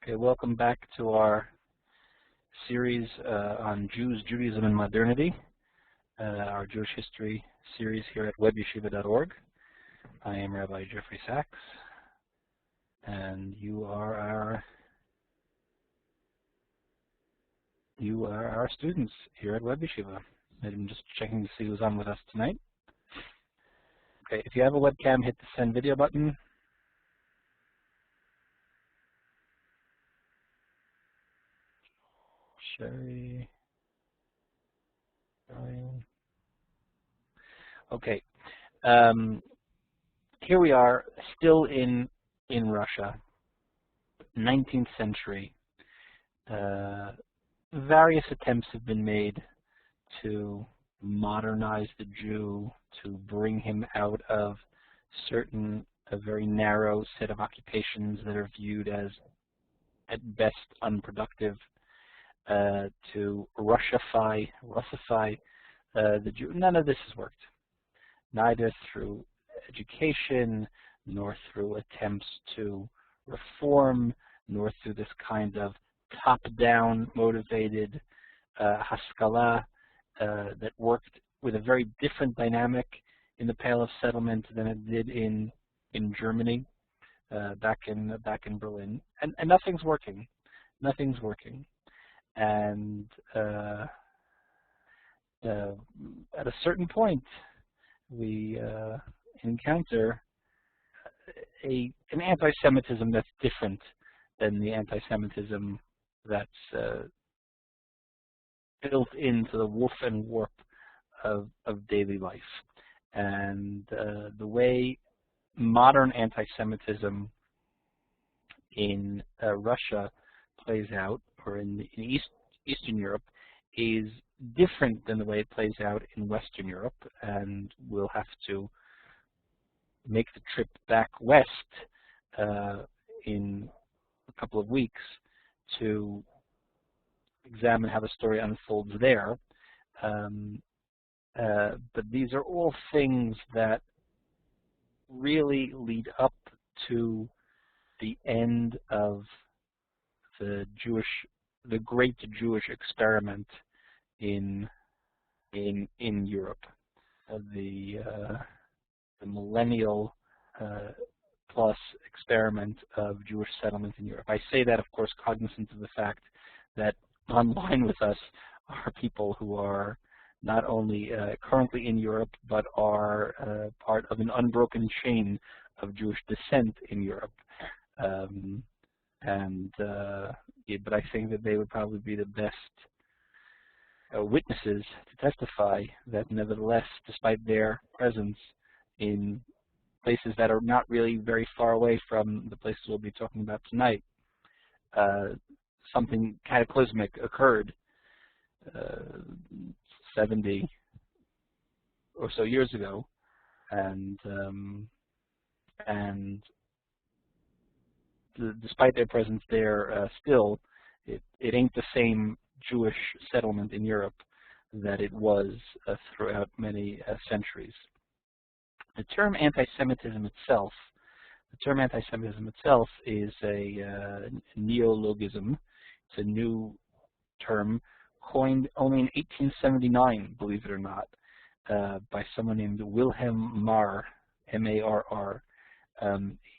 Okay, welcome back to our series on Jews, Judaism, and Modernity, our Jewish history series here at WebYeshiva.org. I am Rabbi Jeffrey Sachs, and you are our students here at WebYeshiva. I'm just checking to see who's on with us tonight. Okay, if you have a webcam, hit the send video button. Sherry, Brian. Okay, here we are, still in Russia, 19th century. Various attempts have been made to modernize the Jew, to bring him out of a very narrow set of occupations that are viewed as, at best, unproductive, to Russify the Jew. None of this has worked, neither through education, nor through attempts to reform, nor through this kind of top-down motivated haskalah that worked with a very different dynamic in the Pale of Settlement than it did in Germany, back in Berlin, and nothing's working. Nothing's working, and at a certain point, we encounter an anti-Semitism that's different than the anti-Semitism that's built into the woof and warp of daily life. And the way modern anti-Semitism in Russia plays out, or in Eastern Europe, is different than the way it plays out in Western Europe, and we'll have to make the trip back west in a couple of weeks to examine how the story unfolds there. But these are all things that really lead up to the end of the great Jewish experiment in Europe, the millennial plus experiment of Jewish settlement in Europe. I say that, of course, cognizant of the fact that online with us are people who are not only currently in Europe, but are part of an unbroken chain of Jewish descent in Europe. But I think that they would probably be the best witnesses to testify that nevertheless, despite their presence in places that are not really very far away from the places we'll be talking about tonight, something cataclysmic occurred 70 or so years ago, and despite their presence there, still it ain't the same Jewish settlement in Europe that it was throughout many centuries. The term anti-Semitism itself is a neologism. It's a new term coined only in 1879, believe it or not, by someone named Wilhelm Marr, M-A-R-R.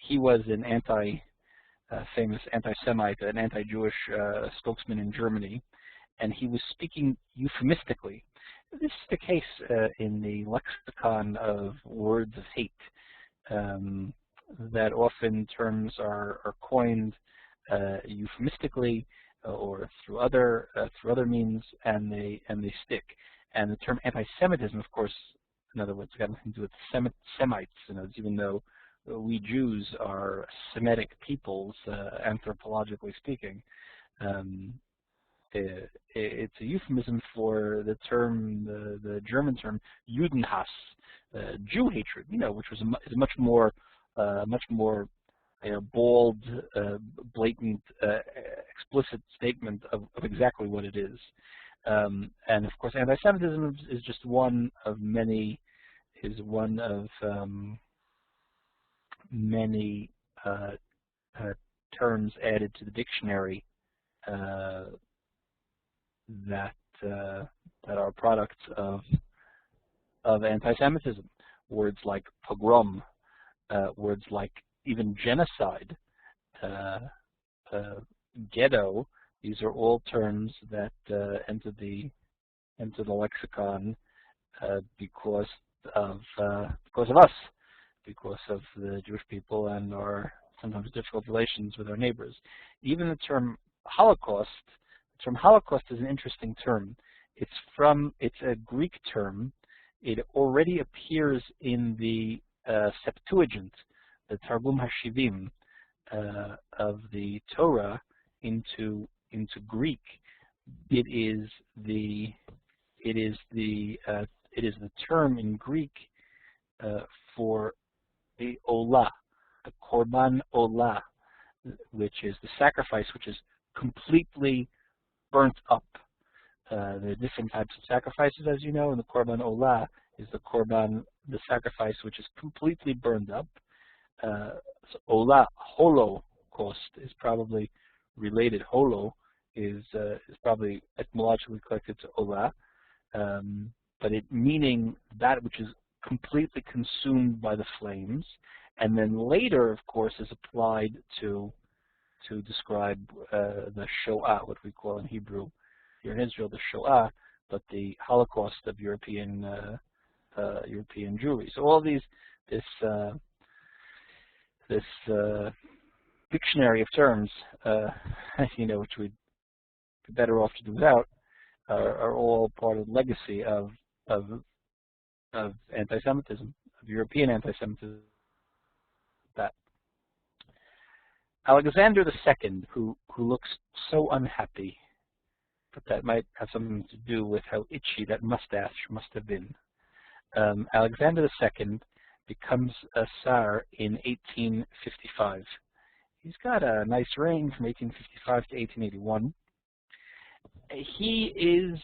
He was an famous anti-Semite, an anti-Jewish spokesman in Germany, and he was speaking euphemistically. This is the case in the lexicon of words of hate, that often terms are coined euphemistically or through other means, and they stick. And the term anti-Semitism, of course, in other words, got nothing to do with Semites. Even though we Jews are Semitic peoples, anthropologically speaking, it's a euphemism for the term, the German term Judenhass, Jew hatred, which was a much more bold, blatant, explicit statement of exactly what it is. And of course, anti-Semitism is just one of many terms added to the dictionary that are products of anti-Semitism. Words like pogrom, words like even genocide, ghetto. These are all terms that enter the lexicon because of us, because of the Jewish people and our sometimes difficult relations with our neighbors. Even the term Holocaust. The term Holocaust is an interesting term. It's a Greek term. It already appears in the Septuagint, the Targum HaShivim of the Torah into Greek. It is the term in Greek for the olah, the korban olah, which is the sacrifice which is completely burnt up. There are different types of sacrifices, as you know, and the korban olah is the sacrifice which is completely burned up. So olah, holocaust, is probably related. Holo is probably etymologically connected to olah, but it meaning that which is completely consumed by the flames, and then later, of course, is applied to describe the Shoah, what we call in Hebrew here in Israel the Shoah, but the Holocaust of European Jewry. So all this dictionary of terms, which we'd be better off to do without, are all part of the legacy of anti-Semitism, of European anti-Semitism. That Alexander II, who looks so unhappy, but that might have something to do with how itchy that mustache must have been. Alexander II becomes a Tsar in 1855. He's got a nice reign from 1855 to 1881. He is,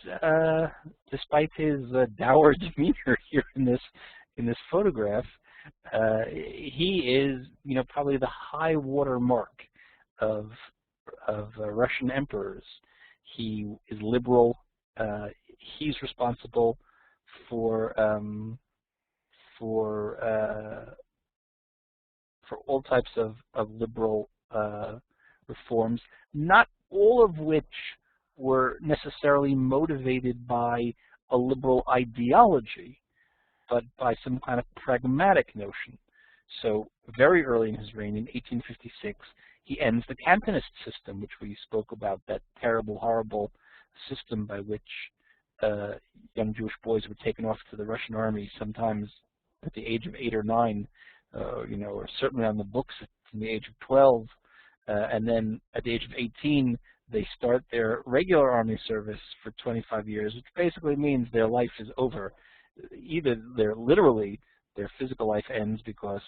despite his dour demeanor here in this photograph, he is, probably the high water mark of Russian emperors. He is liberal. He's responsible for all types of liberal reforms, not all of which were necessarily motivated by a liberal ideology, but by some kind of pragmatic notion. So very early in his reign, in 1856, he ends the Cantonist system, which we spoke about, that terrible, horrible system by which young Jewish boys were taken off to the Russian army, sometimes at the age of 8 or 9, or certainly on the books from the age of 12, and then at the age of 18, they start their regular army service for 25 years, which basically means their life is over. Either their physical life ends because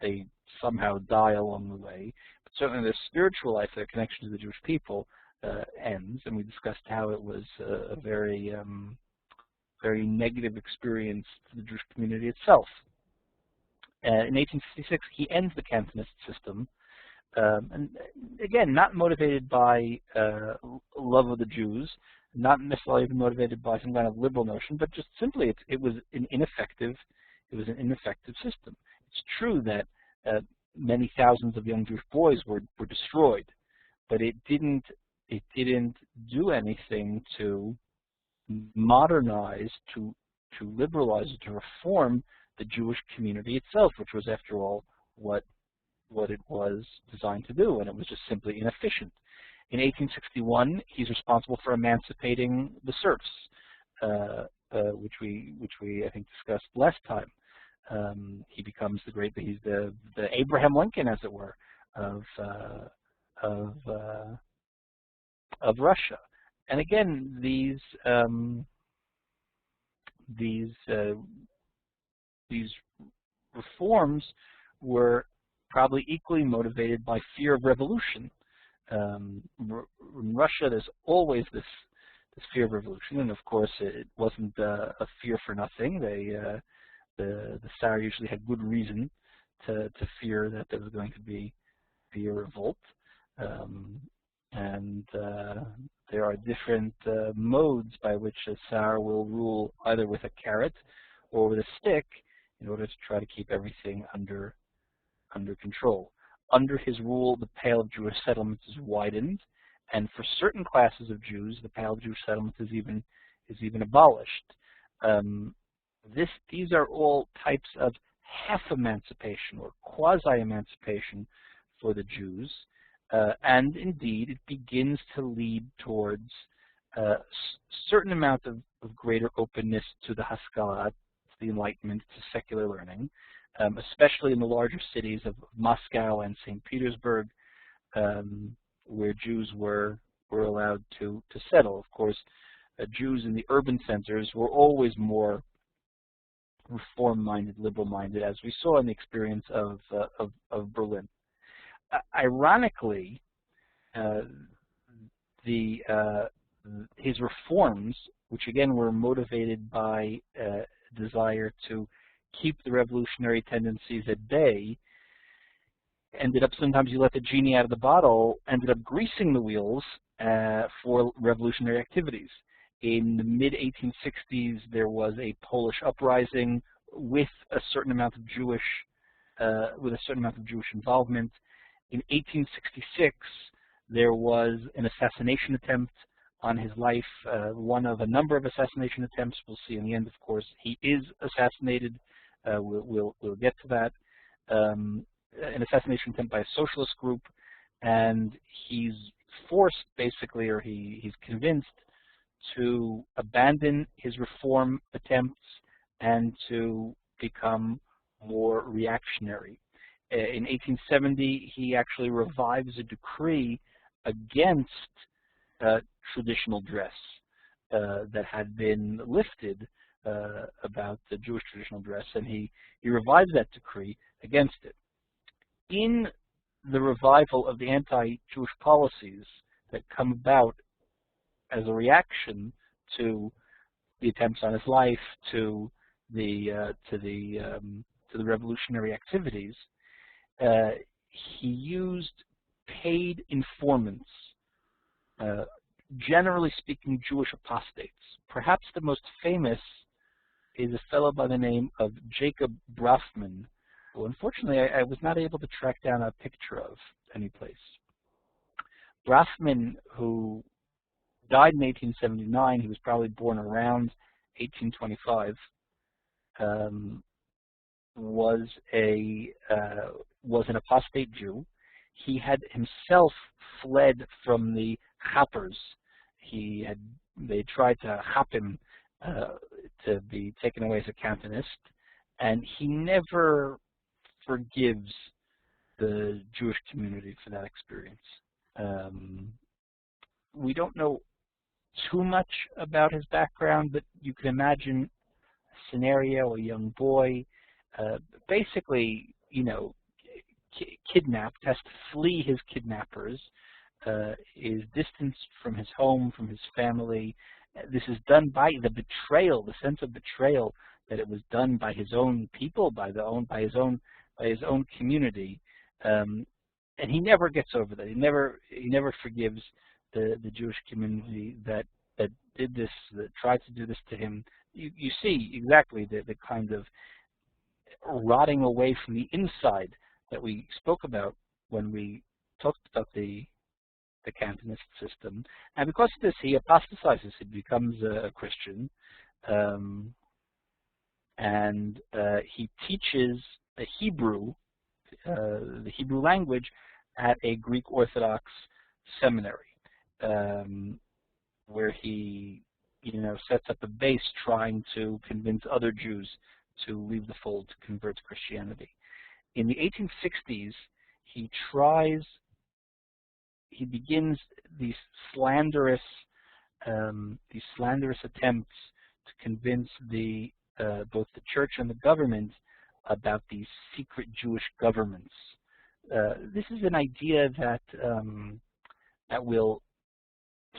they somehow die along the way, but certainly their spiritual life, their connection to the Jewish people, ends. And we discussed how it was a very, very negative experience to the Jewish community itself. In 1856, he ends the Cantonist system, and again, not motivated by love of the Jews, not necessarily even motivated by some kind of liberal notion, but just simply it was an ineffective system. It's true that many thousands of young Jewish boys were destroyed, but it didn't do anything to modernize, to liberalize, to reform the Jewish community itself, which was, after all, what it was designed to do, and it was just simply inefficient. In 1861, he's responsible for emancipating the serfs, which we I think discussed last time. He becomes he's the Abraham Lincoln, as it were, of Russia. And again, these reforms were probably equally motivated by fear of revolution. In Russia, there's always this fear of revolution, and of course, it wasn't a fear for nothing. The Tsar usually had good reason to fear that there was going to be be a revolt. And there are different modes by which a Tsar will rule, either with a carrot or with a stick, in order to try to keep everything under control. Under his rule, the Pale of Jewish settlements is widened, and for certain classes of Jews, the Pale of Jewish settlements is even abolished. These are all types of half-emancipation or quasi-emancipation for the Jews, and indeed it begins to lead towards a certain amount of greater openness to the Haskalah, to the Enlightenment, to secular learning, especially in the larger cities of Moscow and St. Petersburg, where Jews were allowed to settle. Of course, Jews in the urban centers were always more reform-minded, liberal-minded, as we saw in the experience of Berlin. Ironically, his reforms, which again were motivated by a desire to keep the revolutionary tendencies at bay, ended up, sometimes you let the genie out of the bottle, ended up greasing the wheels for revolutionary activities. In the mid-1860s, there was a Polish uprising with a certain amount of Jewish involvement. In 1866, there was an assassination attempt on his life, one of a number of assassination attempts. We'll see in the end, of course, he is assassinated. We'll get to that. An assassination attempt by a socialist group, and he's forced, basically, or he's convinced to abandon his reform attempts and to become more reactionary. In 1870, he actually revives a decree against traditional dress that had been lifted about the Jewish traditional dress, and he revives that decree against it. In the revival of the anti-Jewish policies that come about as a reaction to the attempts on his life, to the revolutionary activities, he used paid informants, generally speaking, Jewish apostates. Perhaps the most famous is a fellow by the name of Jacob Brafman, who unfortunately I was not able to track down a picture of any place. Brafman, who died in 1879, he was probably born around 1825, was an apostate Jew. He had himself fled from the Chappers. They tried to chop him to be taken away as a Cantonist, and he never forgives the Jewish community for that experience. We don't know too much about his background, but you can imagine a scenario: a young boy, basically, kidnapped, has to flee his kidnappers, is distanced from his home, from his family. This is done by the betrayal, the sense of betrayal that it was done by his own people, by his own community, and he never gets over that. He never forgives the Jewish community that did this, that tried to do this to him. You see exactly the kind of rotting away from the inside that we spoke about when we talked about the Cantonist system. And because of this, he apostatizes. He becomes a Christian, and he teaches the Hebrew language at a Greek Orthodox seminary, where he sets up a base trying to convince other Jews to leave the fold, to convert to Christianity. In the 1860s, he begins these slanderous attempts to convince both the church and the government about these secret Jewish governments. This is an idea that will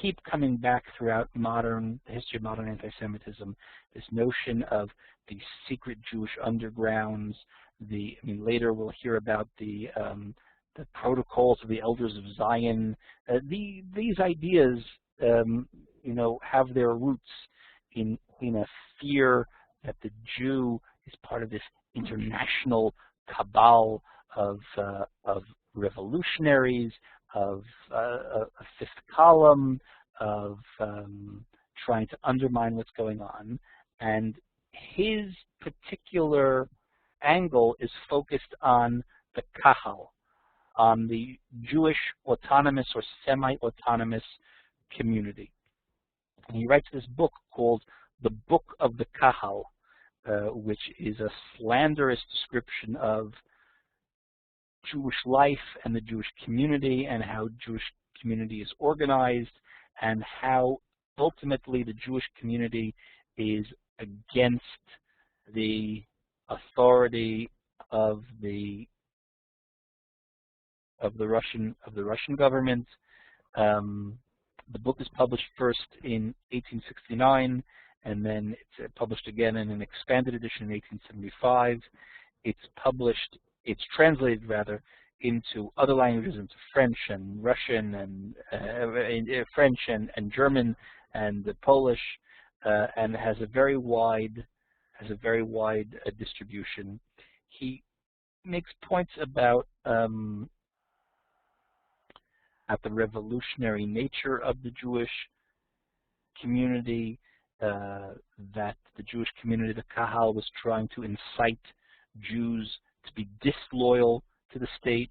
keep coming back throughout the history of modern anti-Semitism. This notion of the secret Jewish undergrounds. Later we'll hear about the the protocols of the elders of Zion. These ideas, have their roots in a fear that the Jew is part of this international cabal of revolutionaries, of a fifth column, of trying to undermine what's going on. And his particular angle is focused on the kahal, on the Jewish autonomous or semi-autonomous community. And he writes this book called The Book of the Kahal, which is a slanderous description of Jewish life and the Jewish community and how Jewish community is organized and how ultimately the Jewish community is against the authority of the Russian government. The book is published first in 1869, and then it's published again in an expanded edition in 1875. It's translated rather into other languages, into French and Russian and French and German and Polish, and has a very wide distribution. He makes points about at the revolutionary nature of the Jewish community, that the Jewish community, the Kahal, was trying to incite Jews to be disloyal to the state.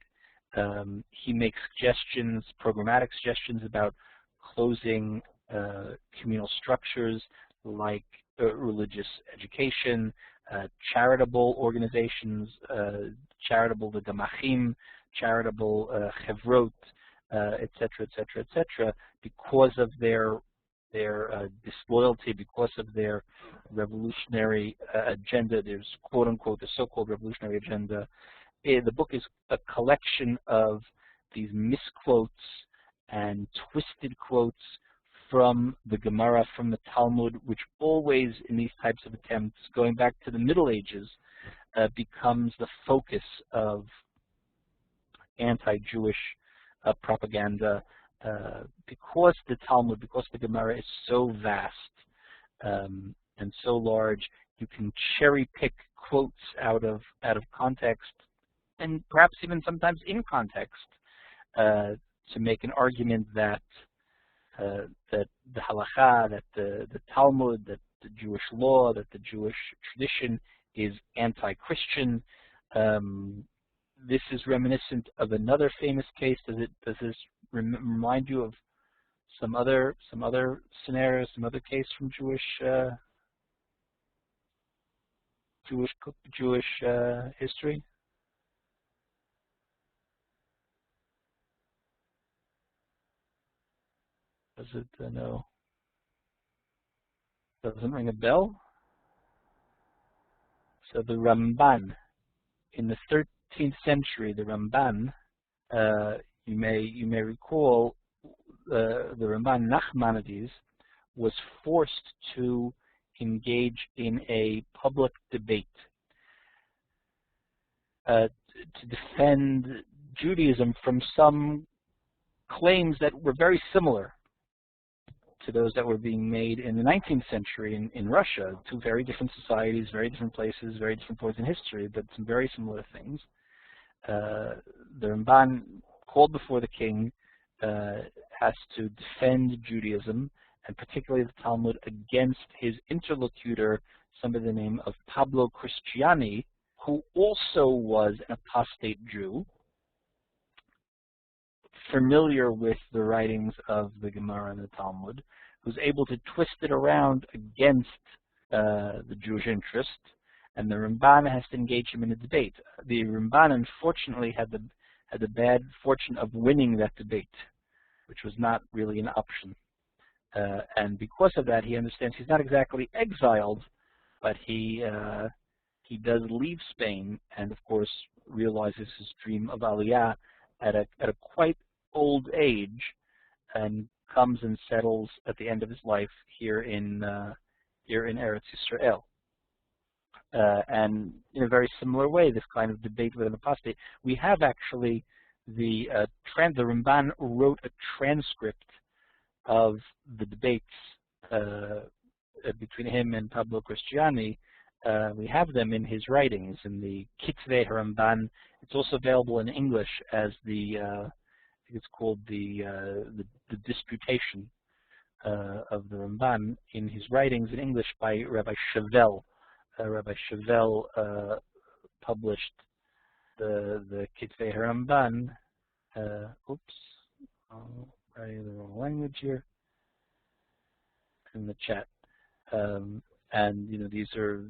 He makes suggestions, programmatic suggestions about closing communal structures like religious education, charitable organizations, charitable Gamachim, charitable Chevrot, etc., because of their disloyalty, because of their revolutionary agenda. There's quote unquote the so-called revolutionary agenda. The book is a collection of these misquotes and twisted quotes from the Gemara, from the Talmud, which always in these types of attempts, going back to the Middle Ages, becomes the focus of anti-Jewish propaganda, because the Talmud, because the Gemara is so vast and so large. You can cherry pick quotes out of context, and perhaps even sometimes in context, to make an argument that that the halakha, that the Talmud, that the Jewish law, that the Jewish tradition is anti-Christian. This is reminiscent of another famous case. Does this remind you of some other scenarios, some other case from Jewish history? Does it no? Doesn't ring a bell. So the Ramban, in the 13th century, the Ramban, you may recall, the Ramban Nachmanides was forced to engage in a public debate to defend Judaism from some claims that were very similar to those that were being made in the 19th century in Russia. Two very different societies, very different places, very different points in history, but some very similar things. The Ramban, called before the king, has to defend Judaism, and particularly the Talmud, against his interlocutor, somebody by the name of Pablo Cristiani, who also was an apostate Jew, familiar with the writings of the Gemara and the Talmud, who's able to twist it around against the Jewish interest, and the Ramban has to engage him in a debate. The Ramban, unfortunately, had the bad fortune of winning that debate, which was not really an option. And because of that, he understands he's not exactly exiled, but he does leave Spain, and of course realizes his dream of Aliyah at a quite old age, and comes and settles at the end of his life here in Eretz Yisrael. And in a very similar way, this kind of debate with an apostate. We have actually the Ramban wrote a transcript of the debates between him and Pablo Cristiani. We have them in his writings in the Kitvei Ramban. It's also available in English as the I think it's called the Disputation of the Ramban, in his writings in English by Rabbi Chevelle. Rabbi Chevelle published the Kitvei Ramban. Oops, I'm writing the wrong language here in the chat. And these are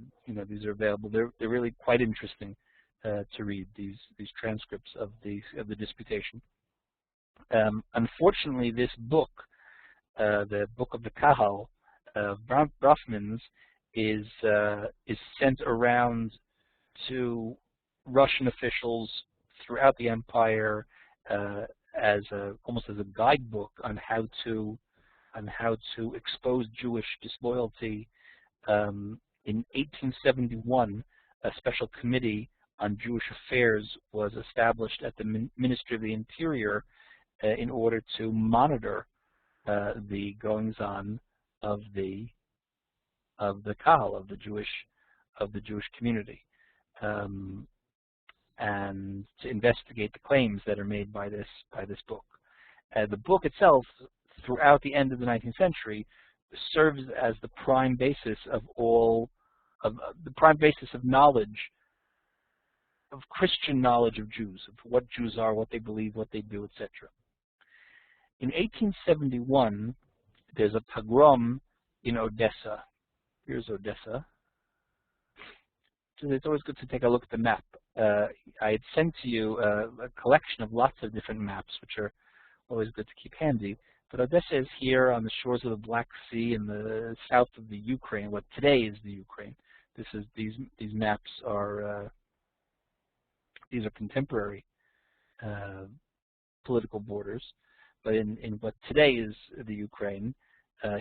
available. They're really quite interesting to read, these transcripts of the disputation. Unfortunately, this book, the Book of the Kahal of Brafmans, is sent around to Russian officials throughout the empire as almost as a guidebook on how to expose Jewish disloyalty. In 1871, a special committee on Jewish affairs was established at the Ministry of the Interior in order to monitor the goings-on of the Kahal, of the Jewish community, and to investigate the claims that are made by this book. The book itself, throughout the end of the 19th century, serves as the prime basis of knowledge, of Christian knowledge of Jews, of what Jews are, what they believe, what they do, etc. In 1871, there's a pogrom in Odessa. Here's Odessa. So it's always good to take a look at the map. I had sent to you a collection of lots of different maps, which are always good to keep handy. But Odessa is here on the shores of the Black Sea in the south of the Ukraine, what today is the Ukraine. These maps are these are contemporary political borders, but in what today is the Ukraine,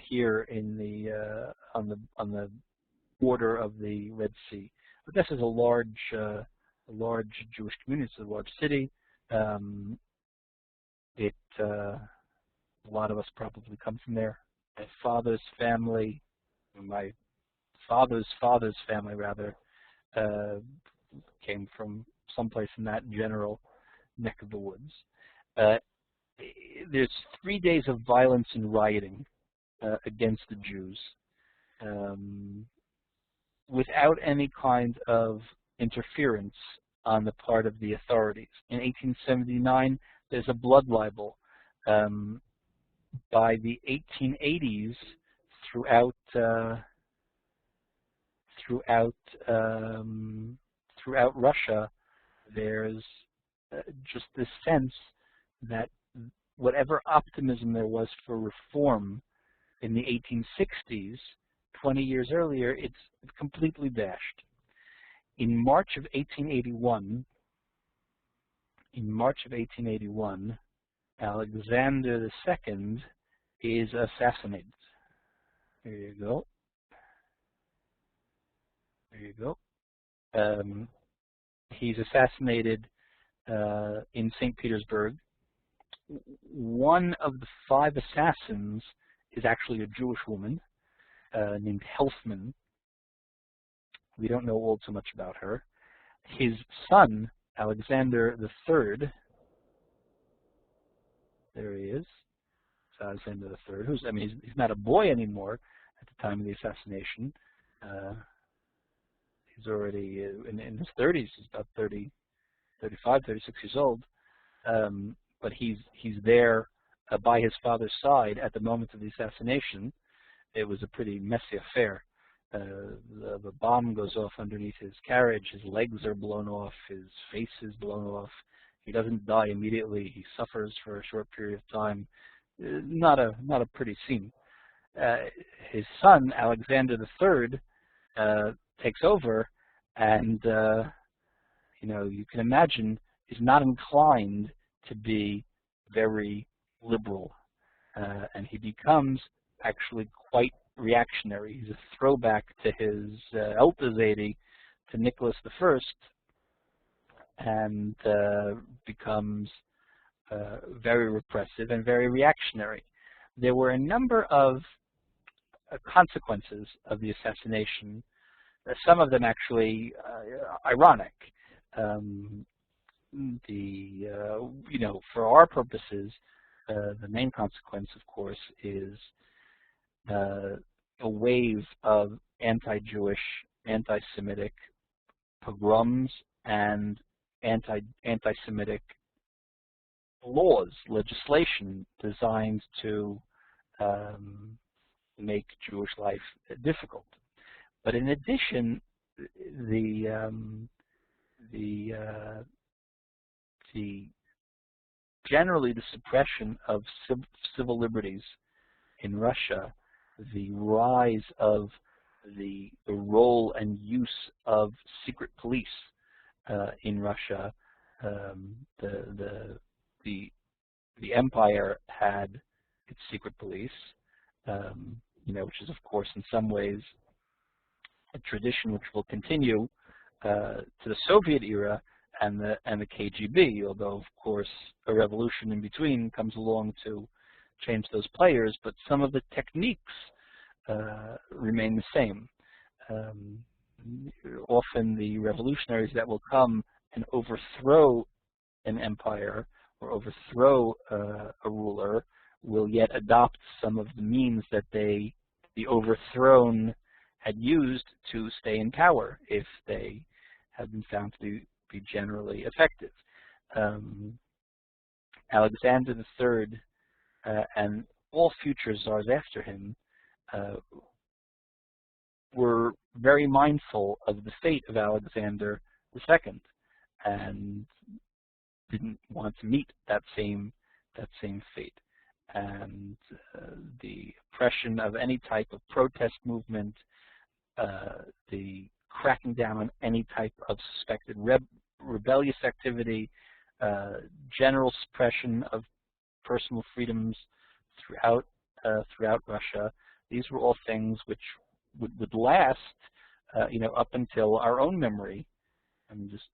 here in the on the border of the Red Sea. Odessa is a large Jewish community. It's a large city. A lot of us probably come from there. My father's family, my father's father's family rather, came from someplace in that general neck of the woods. There's 3 days of violence and rioting against the Jews, without any kind of interference on the part of the authorities. In 1879, there's a blood libel. By the 1880s, throughout Russia, there's just this sense that whatever optimism there was for reform in the 1860s, 20 years earlier, it's completely dashed. In March of 1881, Alexander II is assassinated. There you go. There you go. He's assassinated in St. Petersburg. One of the 5 assassins is actually a Jewish woman named Helfman. We don't know all too much about her. His son, Alexander III, there he is. It's Alexander III, who's, I mean, he's not a boy anymore at the time of the assassination. He's already in his 30s. He's about 35, 36 years old. But he's there by his father's side at the moment of the assassination. It was a pretty messy affair. The bomb goes off underneath his carriage. His legs are blown off. His face is blown off. He doesn't die immediately. He suffers for a short period of time. Not a pretty scene. His son, Alexander III, takes over, and you can imagine is not inclined to be very liberal, and he becomes actually quite reactionary. He's a throwback to his Eltazadi, to Nicholas I, and becomes very repressive and very reactionary. There were a number of consequences of the assassination, some of them actually ironic. For our purposes, the main consequence, of course, is a wave of anti-Jewish, anti-Semitic pogroms and anti-Semitic laws, legislation designed to make Jewish life difficult. But in addition, generally the suppression of civil liberties in Russia, the rise of the role and use of secret police in Russia. The empire had its secret police, which is of course in some ways a tradition which will continue to the Soviet era and the KGB, although of course a revolution in between comes along to change those players, but some of the techniques remain the same. Often the revolutionaries that will come and overthrow an empire or overthrow a ruler will yet adopt some of the means that the overthrown had used to stay in power if they have been found to be generally effective. Alexander III and all future czars after him were very mindful of the fate of Alexander II and didn't want to meet that same fate. And the oppression of any type of protest movement, the cracking down on any type of suspected rebellious activity, general suppression of personal freedoms throughout Russia. These were all things which would last, up until our own memory. I'm just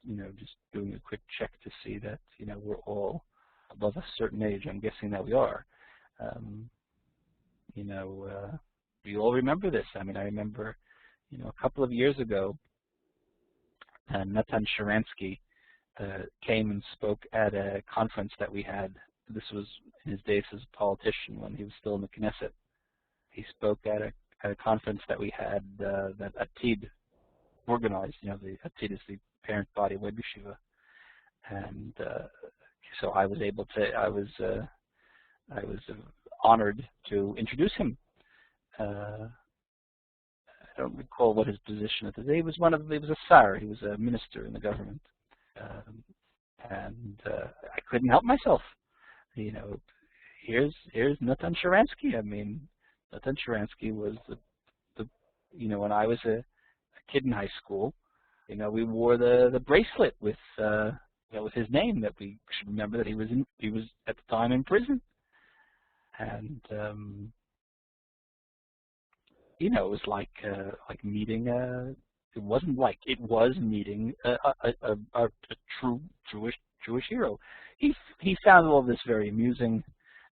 doing a quick check to see that we're all above a certain age. I'm guessing that we are. We all remember this. I mean, I remember, a couple of years ago, Natan Sharansky came and spoke at a conference that we had. This was in his days as a politician when he was still in the Knesset. He spoke at a conference that we had that Atid organized. The Atid is the parent body of WebYeshiva, and so I was able to. I was honored to introduce him. I don't recall what his position at the day. He was a sar. He was a minister in the government, and I couldn't help myself. Here's Natan Sharansky. I mean, Natan Sharansky was the when I was a kid in high school, we wore the bracelet with with his name, that we should remember that he was at the time in prison. And it was like meeting it wasn't like it was meeting a true Jewish hero. He found all of this very amusing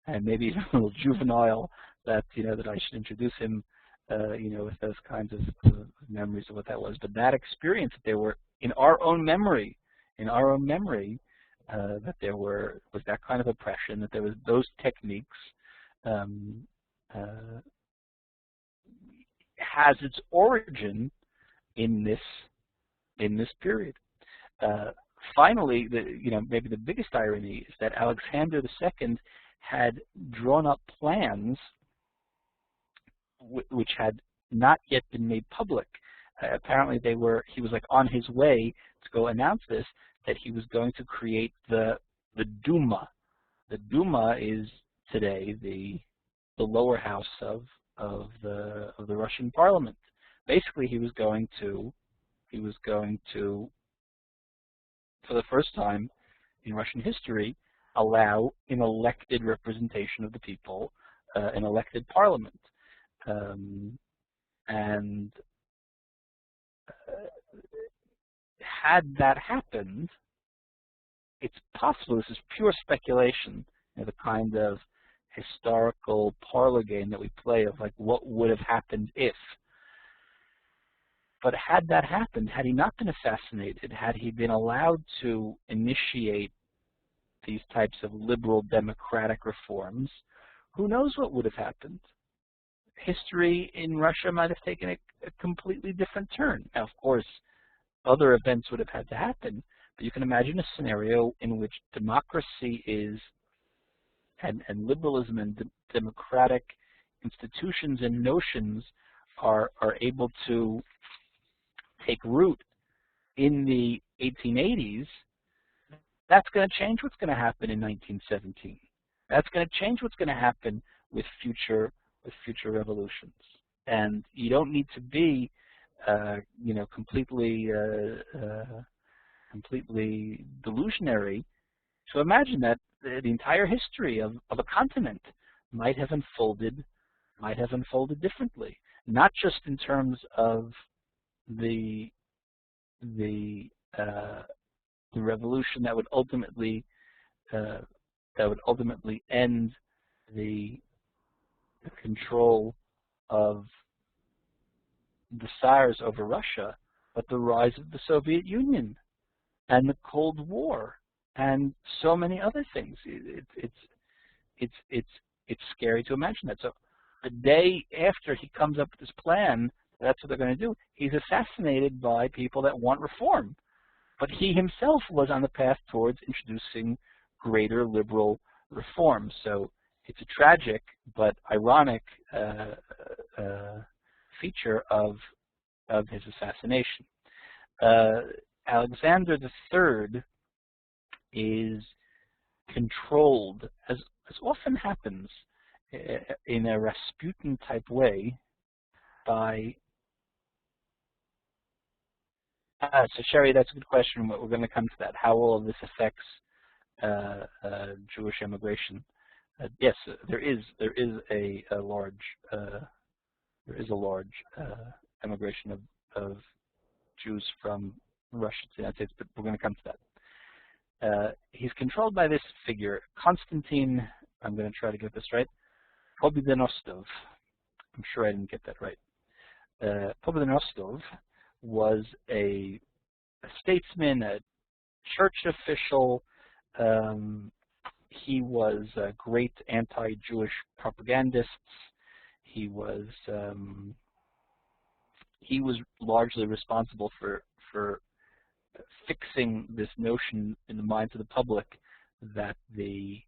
and maybe even a little juvenile, that that I should introduce him with those kinds of memories of what that was. But that experience, that there were in our own memory, that there was that kind of oppression, that there was those techniques, has its origin in this period. Finally, maybe the biggest irony is that Alexander II had drawn up plans which had not yet been made public. Apparently, he was like on his way to go announce this, that he was going to create the Duma. The Duma is today the lower house of the Russian parliament. Basically, he was going to, for the first time in Russian history, allow an elected representation of the people, an elected parliament. And had that happened, it's possible, this is pure speculation, the kind of historical parlor game that we play of like what would have happened if. But had that happened, had he not been assassinated, had he been allowed to initiate these types of liberal democratic reforms, who knows what would have happened? History in Russia might have taken a completely different turn. Now, of course, other events would have had to happen, but you can imagine a scenario in which democracy is, and liberalism and democratic institutions and notions are able to take root in the 1880s. That's going to change what's going to happen in 1917. That's going to change what's going to happen with future revolutions. And you don't need to be, completely delusionary to imagine that the entire history of a continent might have unfolded differently, not just in terms of the revolution that would ultimately end the control of the Tsars over Russia, but the rise of the Soviet Union and the Cold War and so many other things. It's scary to imagine that. So the day after he comes up with this plan, that's what they're going to do. He's assassinated by people that want reform. But he himself was on the path towards introducing greater liberal reform. So it's a tragic but ironic feature of his assassination. Alexander III is controlled, as often happens in a Rasputin-type way, by so Sherry, that's a good question. We're going to come to that. How all of this affects Jewish immigration? Yes, there is a large immigration of Jews from Russia to the United States, but we're going to come to that. He's controlled by this figure, Konstantin. I'm going to try to get this right. Pobedonostsov. I'm sure I didn't get that right. Pobedonostsov was a statesman, a church official. He was a great anti-Jewish propagandist. He was largely responsible for fixing this notion in the minds of the public that the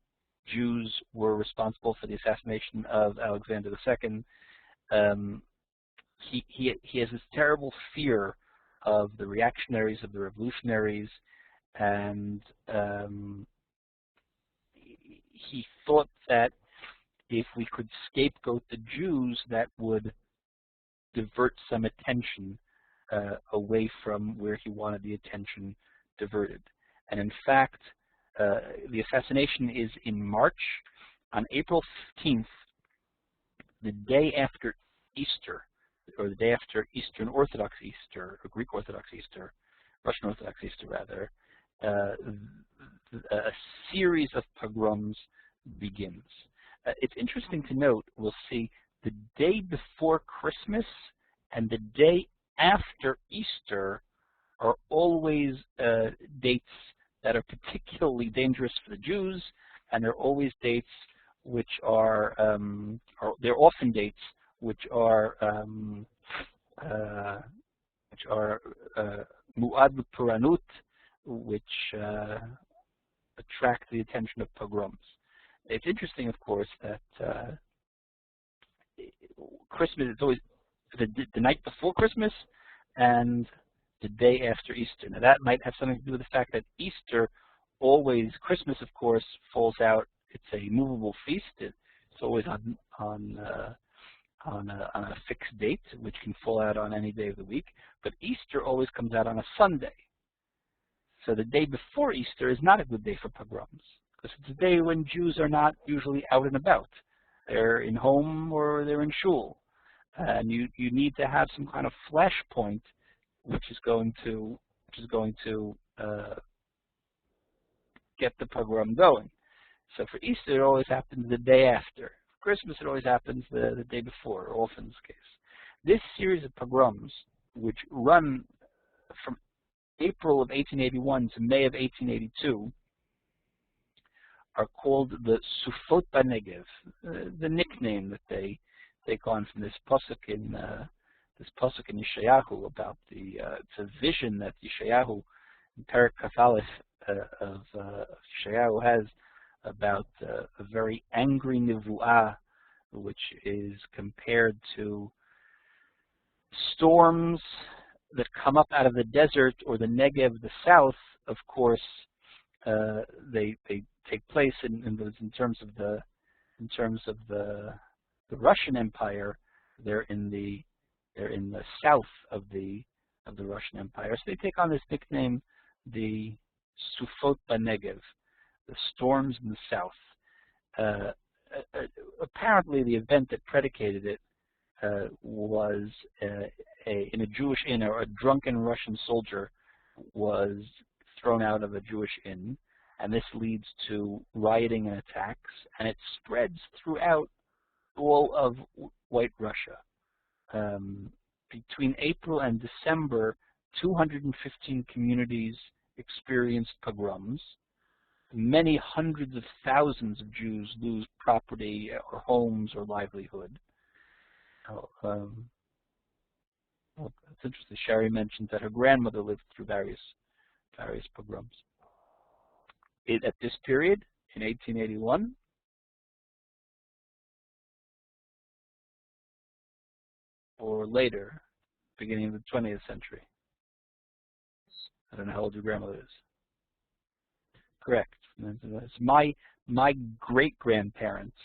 Jews were responsible for the assassination of Alexander II. He has this terrible fear of the reactionaries, of the revolutionaries, and he thought that if we could scapegoat the Jews, that would divert some attention away from where he wanted the attention diverted. And in fact, the assassination is in March. On April 15th, the day after Easter, or the day after Eastern Orthodox Easter, or Greek Orthodox Easter, Russian Orthodox Easter rather, a series of pogroms begins. It's interesting to note, we'll see the day before Christmas and the day after Easter are always dates that are particularly dangerous for the Jews, and they're always dates which are, they're often dates which are mu'ad l'puranut, which attract the attention of pogroms. It's interesting, of course, that Christmas is always the night before Christmas and the day after Easter. Now that might have something to do with the fact that Easter always, Christmas of course falls out, it's a movable feast, it's always on a fixed date, which can fall out on any day of the week, but Easter always comes out on a Sunday. So the day before Easter is not a good day for pogroms, because it's a day when Jews are not usually out and about. They're in home or they're in shul. And you need to have some kind of flashpoint which is going to get the pogrom going. So for Easter, it always happens the day after. For Christmas, it always happens the day before, often in this case. This series of pogroms, which run from April of 1881 to May of 1882, are called the Sufot Banegev, the nickname that they take on from this pasuk in Yeshayahu about the it's a vision that Yeshayahu, in Perek Kaf Aleph of Yeshayahu has about a very angry nevuah, which is compared to storms that come up out of the desert or the Negev, the south. Of course, they take place in terms of the Russian Empire. They're in the south of the Russian Empire. So they take on this nickname, the Sufot Banegev, the storms in the south. Apparently, the event that predicated it was in a Jewish inn, or a drunken Russian soldier was thrown out of a Jewish inn, and this leads to rioting and attacks, and it spreads throughout all of White Russia. Between April and December, 215 communities experienced pogroms. Many hundreds of thousands of Jews lose property or homes or livelihood. Well, it's interesting. Sherry mentioned that her grandmother lived through various pogroms. At this period, in 1881, or later, beginning of the 20th century. I don't know how old your grandmother is. Correct. My great-grandparents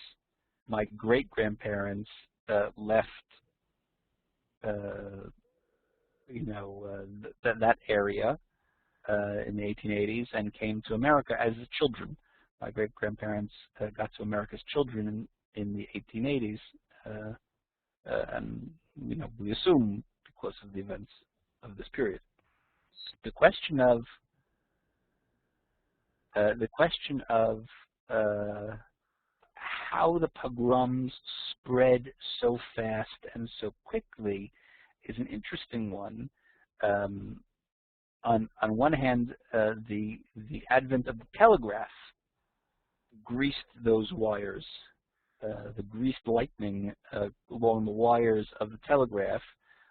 left that area in the 1880s and came to America as children. My great-grandparents got to America as children in the 1880s, and we assume because of the events of this period. The question of how the pogroms spread so fast and so quickly is an interesting one. On one hand, the advent of the telegraph greased those wires. The greased lightning along the wires of the telegraph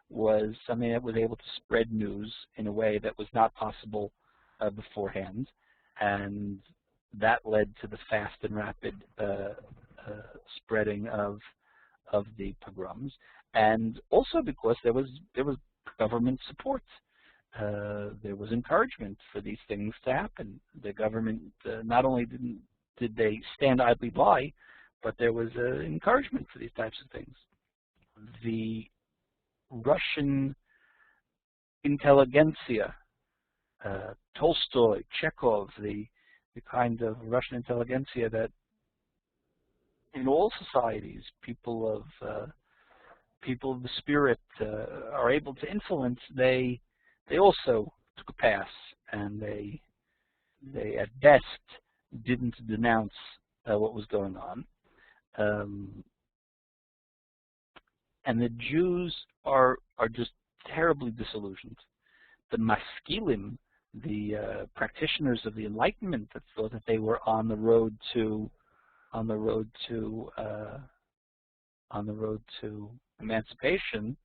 was something that was able to spread news in a way that was not possible beforehand, and that led to the fast and rapid spreading of the pogroms, and also because there was government support. There was encouragement for these things to happen. The government not only did they stand idly by, but there was encouragement for these types of things. The Russian intelligentsia, Tolstoy, Chekhov, the kind of Russian intelligentsia that in all societies, people of the spirit are able to influence, they also took a pass, and they at best didn't denounce what was going on. And the Jews are just terribly disillusioned. The maskilim, the practitioners of the Enlightenment, that thought that they were on the road to emancipation,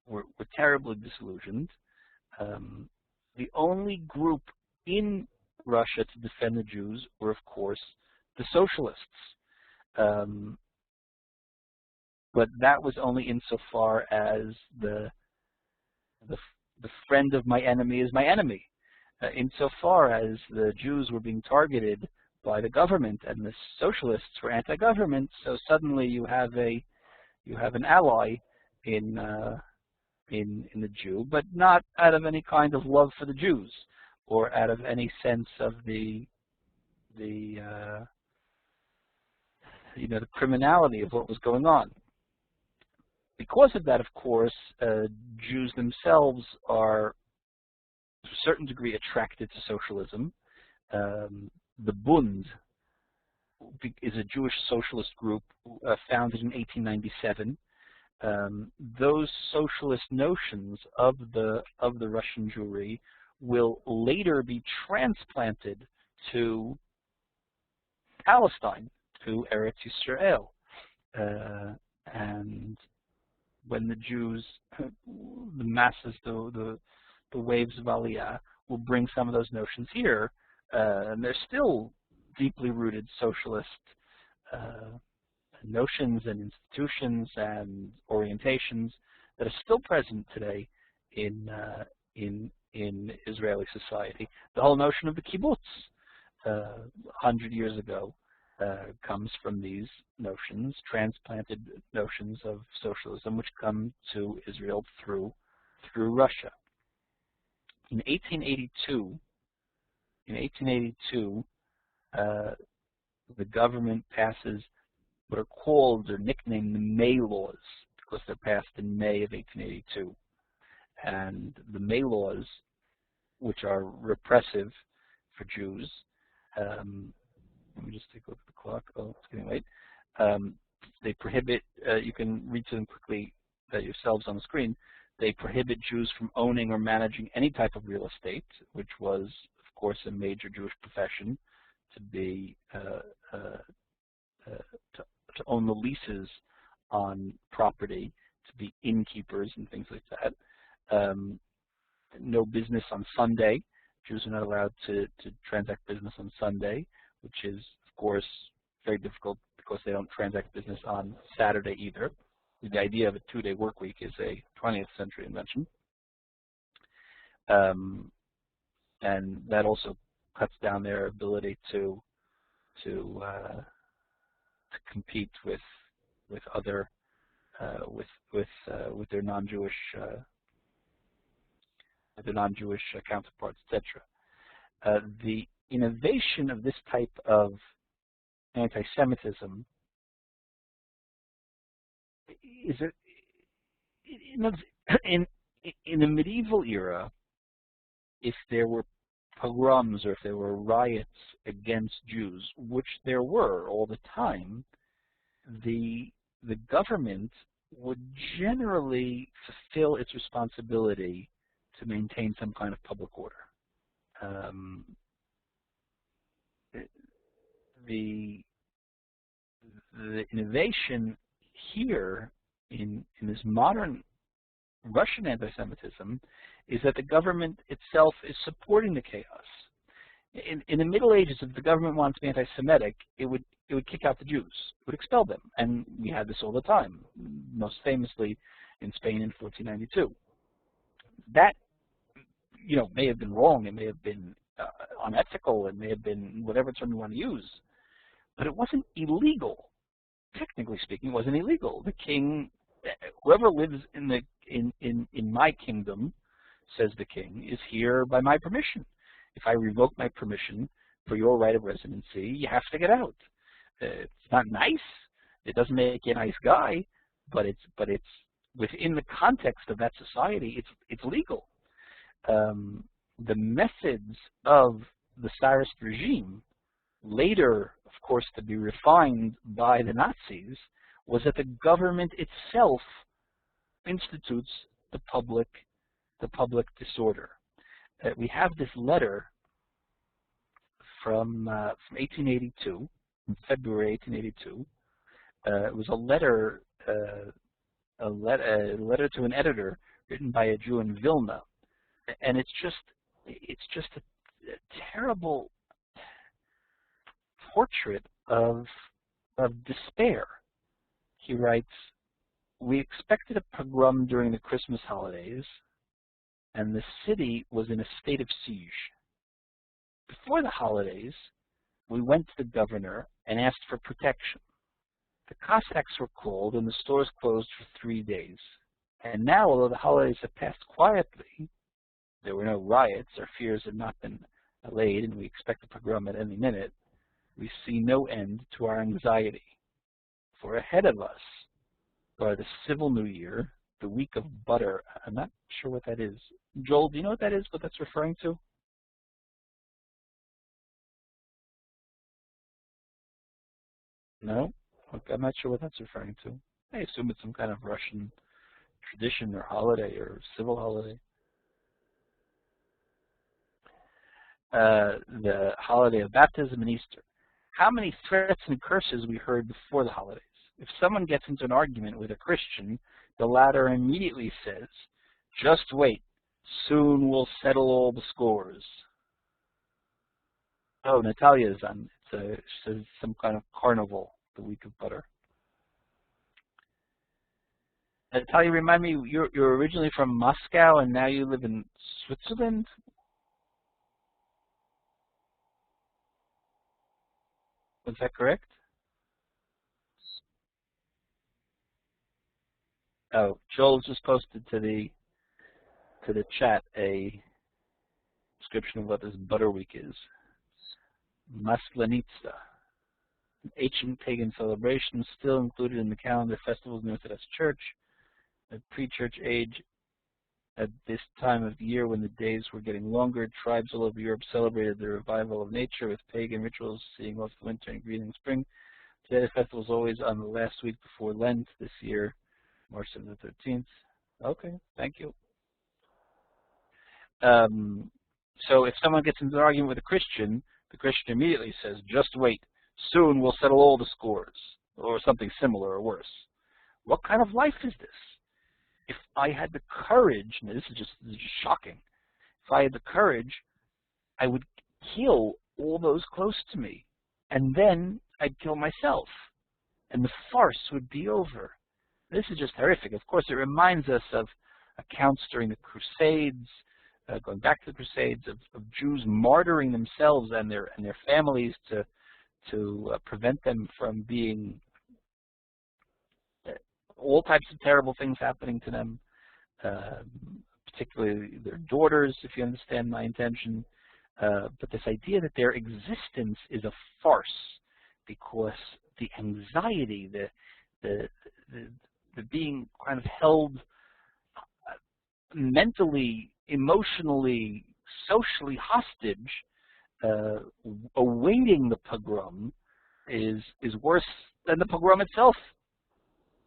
were terribly disillusioned. The only group in Russia to defend the Jews were, of course, the socialists. But that was only insofar as the friend of my enemy is my enemy. Insofar as the Jews were being targeted by the government and the socialists were anti-government, so suddenly you have an ally in the Jew, but not out of any kind of love for the Jews or out of any sense of the criminality of what was going on. Because of that, of course, Jews themselves are, to a certain degree, attracted to socialism The Bund is a Jewish socialist group founded in 1897. Those socialist notions of the Russian Jewry will later be transplanted to Palestine, to Eretz Yisrael, and when the Jews, the masses, the waves of Aliyah will bring some of those notions here, and they're still deeply rooted socialist notions and institutions and orientations that are still present today in Israeli society. The whole notion of the kibbutz 100 years ago comes from these notions, transplanted notions of socialism, which come to Israel through Russia. In 1882, the government passes what are called or nicknamed the May laws, because they're passed in May of 1882. And the May laws, which are repressive for Jews, let me just take a look at the clock. Oh, it's getting late. They prohibit, you can read to them quickly yourselves on the screen. They prohibit Jews from owning or managing any type of real estate, which was, of course, a major Jewish profession, to be to own the leases on property, to be innkeepers and things like that. No business on Sunday. Jews are not allowed to transact business on Sunday, which is, of course, very difficult because they don't transact business on Saturday either. The idea of a two-day work week is a 20th century invention. And that also cuts down their ability to compete with other with their non-Jewish counterparts, etc. The innovation of this type of anti-Semitism is in the medieval era. If there were pogroms or if there were riots against Jews, which there were all the time, the government would generally fulfill its responsibility to maintain some kind of public order. The innovation here in this modern Russian anti-Semitism is that the government itself is supporting the chaos. In the Middle Ages, if the government wanted to be anti-Semitic, it would kick out the Jews. It would expel them, and we had this all the time. Most famously, in Spain in 1492. That, may have been wrong. It may have been unethical. It may have been whatever term you want to use, but it wasn't illegal. Technically speaking, it wasn't illegal. The king, whoever lives in my kingdom, says the king, is here by my permission. If I revoke my permission for your right of residency, you have to get out. It's not nice. It doesn't make you a nice guy, but it's within the context of that society. It's legal. The methods of the Tsarist regime, later, of course, to be refined by the Nazis, was that the government itself institutes the public disorder. We have this letter from 1882, February 1882. It was a letter to an editor written by a Jew in Vilna, and it's just a terrible portrait of despair. He writes, "We expected a pogrom during the Christmas holidays, and the city was in a state of siege. Before the holidays, we went to the governor and asked for protection. The Cossacks were called and the stores closed for 3 days. And now, although the holidays have passed quietly, there were no riots, our fears have not been allayed, and we expect a pogrom at any minute, we see no end to our anxiety. For ahead of us are the Civil New Year, the week of butter." I'm not sure what that is. Joel, do you know what that is, what that's referring to? No? Okay, I'm not sure what that's referring to. I assume it's some kind of Russian tradition or holiday or civil holiday. The holiday of baptism and Easter. How many threats and curses we heard before the holidays? If someone gets into an argument with a Christian, the latter immediately says, "Just wait, soon we'll settle all the scores." Oh, Natalia is on. It says some kind of carnival, the week of butter. Natalia, remind me, you're originally from Moscow and now you live in Switzerland? Is that correct? Oh, Joel just posted to the chat a description of what this butter week is. Maslenitsa, an ancient pagan celebration still included in the calendar festivals in the Orthodox Church. At pre-church age, at this time of the year when the days were getting longer, tribes all over Europe celebrated the revival of nature with pagan rituals, seeing off the winter and greeting spring. Today the festival is always on the last week before Lent. This year, March 7th to 13th. Okay, thank you. So if someone gets into an argument with a Christian, the Christian immediately says, "Just wait, soon we'll settle all the scores," or something similar or worse. What kind of life is this? If I had the courage, and this is just shocking, if I had the courage, I would kill all those close to me, and then I'd kill myself, and the farce would be over. This is just horrific. Of course, it reminds us of accounts during the Crusades, going back to the Crusades, of Jews martyring themselves and their families to prevent them from being all types of terrible things happening to them, particularly their daughters, if you understand my intention. But this idea that their existence is a farce because the anxiety, the being kind of held mentally, emotionally, socially hostage, awaiting the pogrom is worse than the pogrom itself.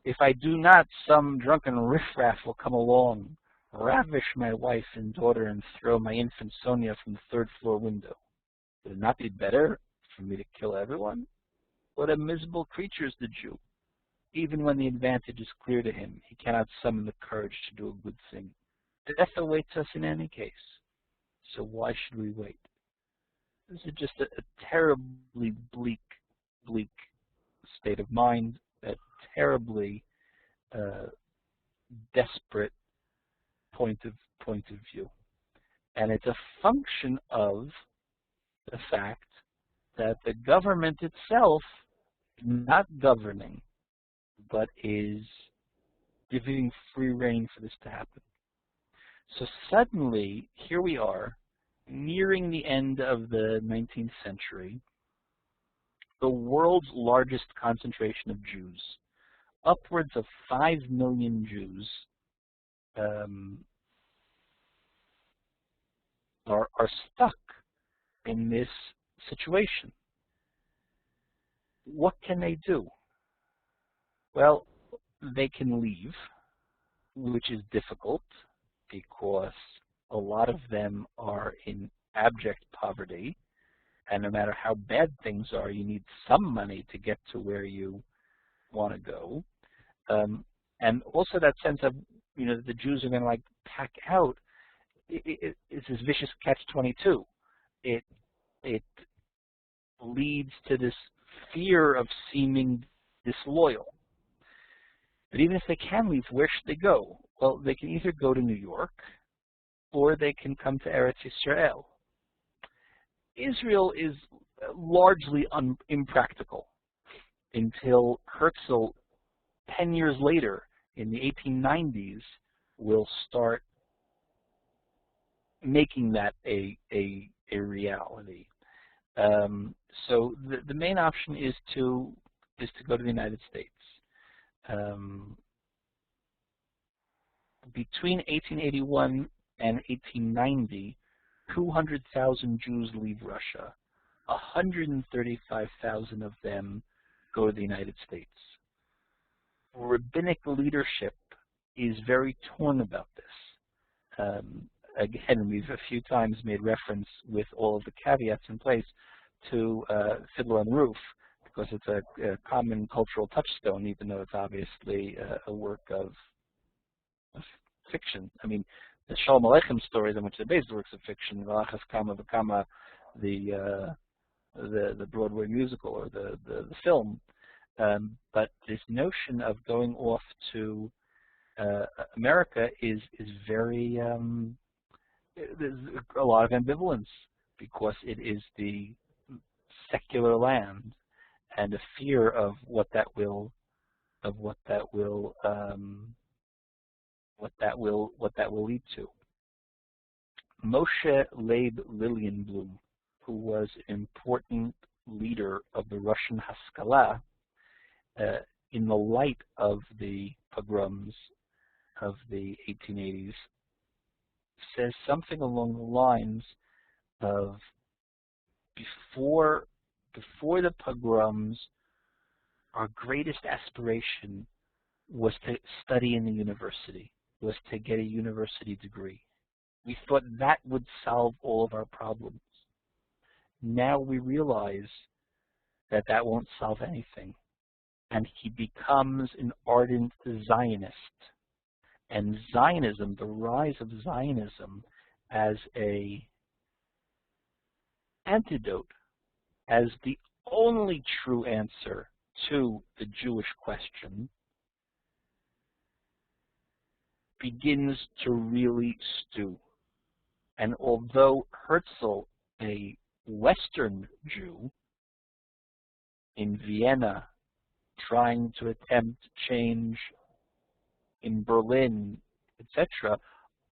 If I do not, some drunken riffraff will come along, ravish my wife and daughter, and throw my infant Sonia from the third-floor window. Would it not be better for me to kill everyone? What a miserable creature is the Jew. Even when the advantage is clear to him, he cannot summon the courage to do a good thing. Death awaits us in any case, so why should we wait? This is just a terribly bleak state of mind, a terribly desperate point of view. And it's a function of the fact that the government itself is not governing, but is giving free rein for this to happen. So suddenly, here we are, nearing the end of the 19th century, the world's largest concentration of Jews, upwards of 5 million Jews, are stuck in this situation. What can they do? Well, they can leave, which is difficult because a lot of them are in abject poverty, and no matter how bad things are, you need some money to get to where you want to go. And also that sense of, that the Jews are going to like pack out, it's this vicious catch-22. It leads to this fear of seeming disloyal. But even if they can leave, where should they go? Well, they can either go to New York, or they can come to Eretz Yisrael. Israel is largely impractical until Herzl, 10 years later, in the 1890s, will start making that a reality. So the main option is to go to the United States. Between 1881 and 1890, 200,000 Jews leave Russia. 135,000 of them go to the United States. Rabbinic leadership is very torn about this. Again, we've a few times made reference with all of the caveats in place to Fiddler on the Roof, because it's a common cultural touchstone, even though it's obviously a work of fiction. I mean, the Shalom Aleichem stories on which they're based are works of fiction. Valachas Kama V'Kama, the Broadway musical or the film. But this notion of going off to America is very there's a lot of ambivalence, because it is the secular land, and a fear of what that will lead to. Moshe Leib Lilienblum, who was an important leader of the Russian Haskalah, in the light of the pogroms of the 1880s, says something along the lines of, before the pogroms, our greatest aspiration was to study in the university, was to get a university degree. We thought that would solve all of our problems. Now we realize that that won't solve anything. And he becomes an ardent Zionist. And Zionism, the rise of Zionism as a antidote, as the only true answer to the Jewish question, begins to really stew. And although Herzl, a Western Jew in Vienna, trying to attempt change in Berlin, etc.,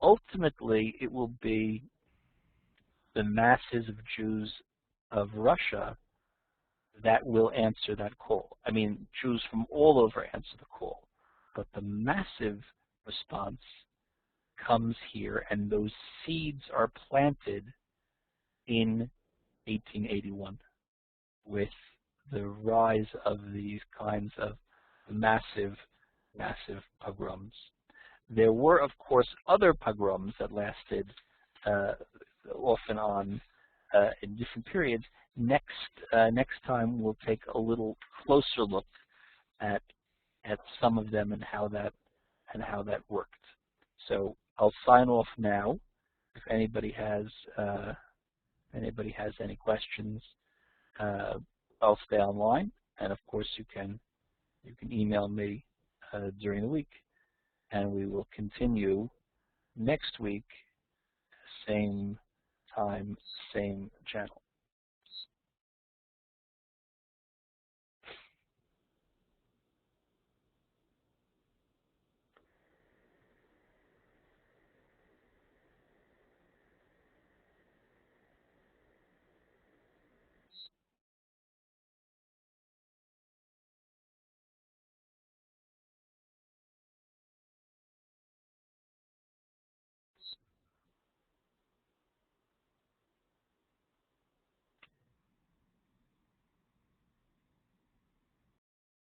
ultimately it will be the masses of Jews of Russia that will answer that call. I mean, Jews from all over answer the call, but the massive response comes here, and those seeds are planted in 1881 with the rise of these kinds of massive pogroms. There were, of course, other pogroms that lasted off and on in different periods. Next time we'll take a little closer look at some of them and how that worked. So I'll sign off now. If anybody has any questions, I'll stay online, and of course you can email me during the week, and we will continue next week, same time, same channel.